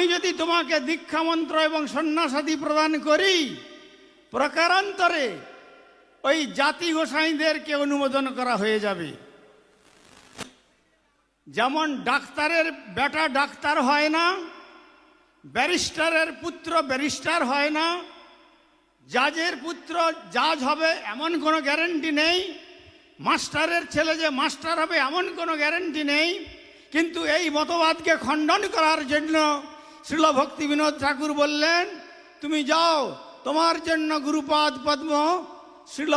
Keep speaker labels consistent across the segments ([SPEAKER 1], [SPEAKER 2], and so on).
[SPEAKER 1] আমি যদি তোমাকে দীক্ষা মন্ত্র এবং সন্ন্যাসাদি প্রদান করি, প্রকারান্তরে ওই জাতি গোসাইদেরকে অনুমোদন করা হয়ে যাবে। যেমন ডাক্তারের বেটা ডাক্তার হয় না, ব্যারিস্টারের পুত্র ব্যারিস্টার হয় না, জাজের পুত্র জাজ হবে এমন কোনো গ্যারান্টি নেই, মাস্টারের ছেলে যে মাস্টার হবে এমন কোনো গ্যারান্টি নেই। কিন্তু এই মতবাদকে খণ্ডন করার জন্য শ্রীল ভক্তি বিনোদ ঠাকুর বললেন, তুমি যাও, তোমার জন্য গুরুপাদ পদ্ম শ্রীল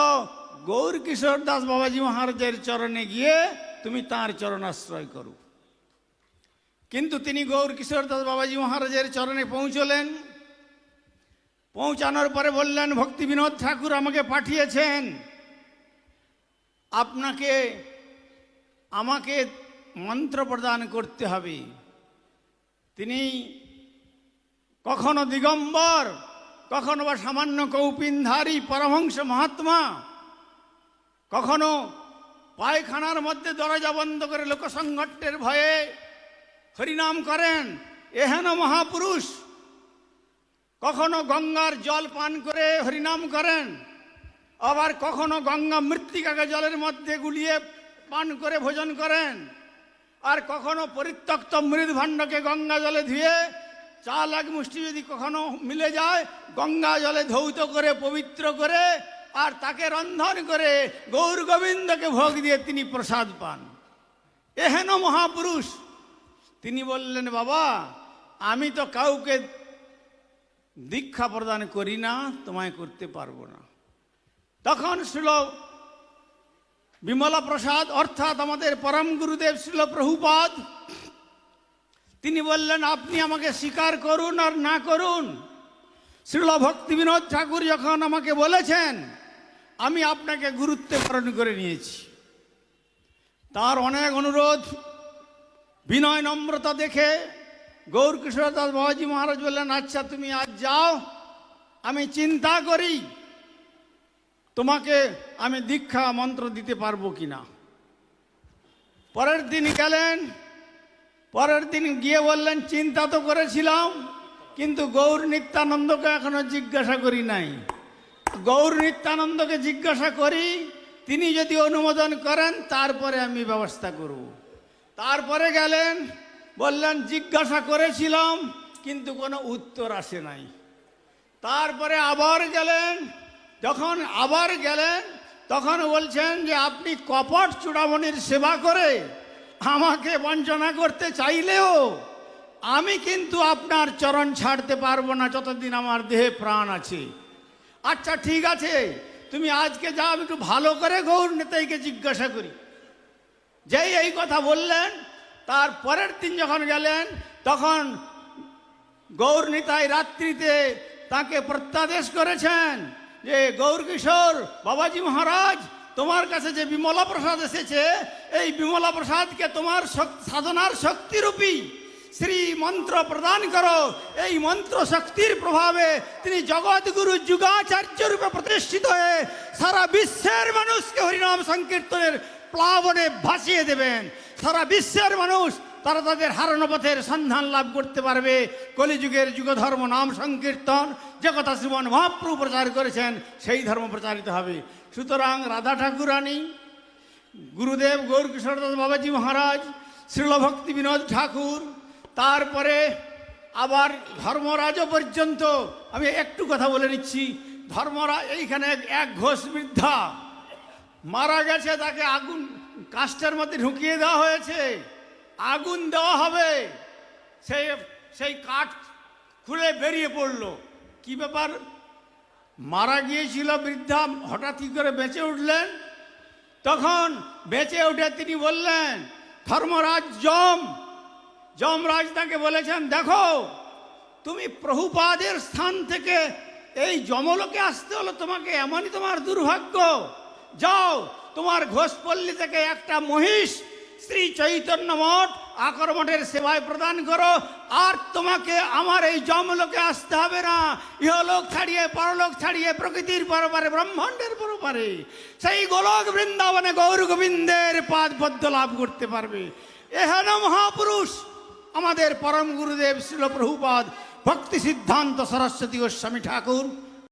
[SPEAKER 1] গৌর কিশোর দাস বাবাজি মহারাজের চরণে গিয়ে তুমি তাঁর চরণাশ্রয় করো। কিন্তু তিনি গৌর কিশোর দাস বাবাজি মহারাজের চরণে পৌঁছলেন। পৌঁছানোর পরে বললেন, ভক্তি বিনোদ ঠাকুর আমাকে পাঠিয়েছেন, আমাকে মন্ত্র প্রদান করতে হবে। তিনি কখনো দিগম্বর, কখনো বা সামান্য কৌপিনধারী পরমহংস মহাত্মা, কখনো পায়খানার মধ্যে দরজা বন্ধ করে লোকসংঘর্ষের ভয়ে হরিনাম করেন, এহেন মহাপুরুষ। কখনো গঙ্গার জল পান করে হরিনাম করেন, আবার কখনো গঙ্গা মৃত্তিকাকে জলের মধ্যে গুলিয়ে পান করে ভোজন করেন, আর কখনো পরিত্যক্ত মৃদ ভাণ্ডকে গঙ্গা জলে ধুয়ে চাল এক মুষ্টি যদি কখনো মিলে যায় গঙ্গা জলে ধৌত করে পবিত্র করে আর তাকে রন্ধন করে গৌর গোবিন্দকে ভোগ দিয়ে তিনি প্রসাদ পান। এহেন মহাপুরুষ। তিনি বললেন, বাবা আমি তো কাউকে দীক্ষা প্রদান করি না, তোমায় করতে পারবো না। তখন শ্রীল বিমলা প্রসাদ অর্থাৎ আমাদের পরম গুরুদেব শ্রীল প্রভুপাদ তিনি বললেন, আপনি আমাকে স্বীকার করুন আর না করুন, শ্রীল ভক্তি বিনোদ ঠাকুর যখন আমাকে বলেছেন আমি আপনাকে গুরুত্বে বরণ করে নিয়েছি। তার অনেক অনুরোধ বিনয় নম্রতা দেখে গৌর কিশোর দাস বাবাজি মহারাজ বললেন, আচ্ছা তুমি আজ যাও, আমি চিন্তা করি তোমাকে আমি দীক্ষা মন্ত্র দিতে পারবো কিনা। পরের দিন গেলেন, পরের দিন গিয়ে বললেন, চিন্তা তো করেছিলাম কিন্তু গৌর নিত্যানন্দকে এখনো জিজ্ঞাসা করি নাই। গৌর নিত্যানন্দকে জিজ্ঞাসা করি, তিনি যদি অনুমোদন করেন তারপরে আমি ব্যবস্থা করব। তারপরে গেলেন, বললেন জিজ্ঞাসা করেছিলাম কিন্তু কোনো উত্তর আসে নাই। তারপরে আবার গেলেন, যখন আবার গেলেন তখন বলছেন যে আপনি কপট চূড়ামণির সেবা করে আমাকে বঞ্চনা করতে চাইলেও আমি কিন্তু আপনার চরণ ছাড়তে পারবো না যতদিন আমার দেহে প্রাণ আছে। আচ্ছা ঠিক আছে, তুমি আজকে যাও, একটু ভালো করে গৌর নিতাইকে জিজ্ঞাসা করি। যেই এই কথা বললেন, তার পরের দিন যখন গেলেন তখন গৌর নিতাই রাত্রিতে তাকে প্রত্যাদেশ করেছেন যে গৌর কিশোর বাবাজি মহারাজ, তোমার কাছে যে বিমলা প্রসাদ এসেছে এই বিমলা প্রসাদকে তোমার সাধনার শক্তিরূপী শ্রী মন্ত্র প্রদান করো। এই মন্ত্র শক্তির প্রভাবে তিনি জগৎগুরু যুগাচার্য রূপে প্রতিষ্ঠিত হয়ে সারা বিশ্বের মানুষকে হরিনাম সংকীর্তনের প্লাবনে ভাসিয়ে দেবেন। সারা বিশ্বের মানুষ তারা তাদের হারানো পথের সন্ধান লাভ করতে পারবে। কলিযুগের যুগধর্ম নাম সংকীর্তন যে কথা শ্রীমন মহাপ্রভু প্রচার করেছেন সেই ধর্ম প্রচারিত হবে। সুতরাং রাধা ঠাকুরানী, গুরুদেব গৌর কিশোর দাস বাবাজি মহারাজ, শ্রীল ভক্তি বিনোদ ঠাকুর, তারপরে আবার ধর্মরাজ পর্যন্ত। আমি একটু কথা বলে নিচ্ছি। ধর্মরাজ এইখানে এক ঘোষ বৃদ্ধা মারা গেছে, তাকে আগুন কাষ্ঠের মধ্যে ঢুকিয়ে দেওয়া হয়েছে, আগুন দেওয়া হবে, সেই কাঠ খুলে বেরিয়ে পড়লো। কি ব্যাপার? মারা গিয়েছিল বৃদ্ধা, হঠাৎ কি করে বেঁচে উঠলেন? তখন বেঁচে উঠে তিনি বললেন, ধর্মরাজ যমরাজ তাকে বলেছেন, দেখো তুমি প্রভুপাদের স্থান থেকে এই যমলোকে আসতে হলো তোমাকে, এমনই তোমার দুর্ভাগ্য। যাও তোমার ঘোষপল্লী থেকে একটা মহিষ শ্রী চৈতন্য মঠ আকর মঠের সেবায় প্রদান করো, আর তোমাকে আমার এই যমলোকে আসতে হবে না। ইহলোক ছাড়িয়ে পরলোক ছাড়িয়ে প্রকৃতির পরপারে ব্রহ্মাণ্ডের পরপারে সেই গোলক বৃন্দাবনে গৌর গোবিন্দের পাদ পদ্ম লাভ করতে পারবে। এহেন মহাপুরুষ আমাদের পরম গুরুদেব শ্রীল প্রভুপাদ ভক্তি সিদ্ধান্ত সরস্বতী গোস্বামী ঠাকুর